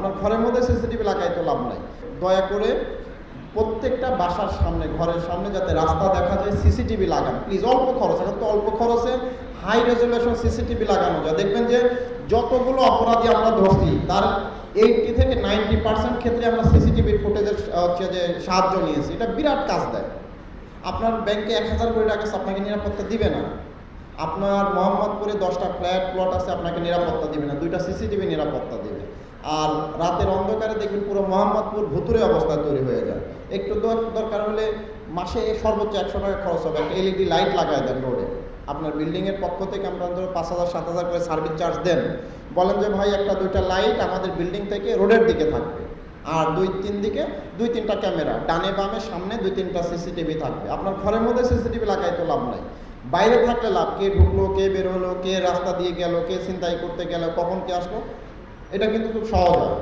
আপনার ঘরের মধ্যে সিসিটিভি লাগাই তো লাভ নাই। দয়া করে প্রত্যেকটা বাসার সামনে, ঘরের সামনে যাতে রাস্তা দেখা যায় সিসিটিভি লাগান প্লিজ। অল্প খরচ, এখন তো অল্প খরচে হাই রেজুলেশন সিসিটিভি লাগানো যায়। দেখবেন যে যতগুলো অপরাধী আমরা ধরছি তার 80 থেকে 90% ক্ষেত্রে আমরা সিসিটিভি ফুটেজের হচ্ছে যে সাহায্য নিয়েছি। এটা বিরাট কাজ দেয়। আপনার ব্যাংকে 1000 কোটি টাকা আছে, আপনাকে নিরাপত্তা দিবে না। আপনার মোহাম্মদপুরে 10টা ফ্ল্যাট প্লট আছে, আপনাকে নিরাপত্তা দিবে না, 2টা সিসিটিভি নিরাপত্তা দিবে। আর রাতের অন্ধকারে দেখবেন পুরো মোহাম্মদপুর ভুতুরে অবস্থায় তৈরি হয়ে যায়। একটু দরকার হলে মাসে সর্বোচ্চ 100 টাকা খরচ হবে, একটা LED লাইট লাগায় দেন রোডে। আপনার বিল্ডিংয়ের পক্ষ থেকে আমরা ধরো 5000-7000 করে সার্ভিস চার্জ দেন, বলেন যে ভাই একটা 2টা লাইট আমাদের বিল্ডিং থেকে রোডের দিকে থাকবে, আর 2-3 দিকে 2-3টা ক্যামেরা, ডানে বামে সামনে 2-3টা সিসিটিভি থাকবে। আপনার ঘরের মধ্যে সিসিটিভি লাগাই তো লাভ নাই, বাইরে থাকলে লাভ। কে ঢুকলো, কে বের হলো, কে রাস্তা দিয়ে গেল, কে ছিনতাই করতে গেল, কখন কে আসলো, এটা কিন্তু খুব সহজ হয়।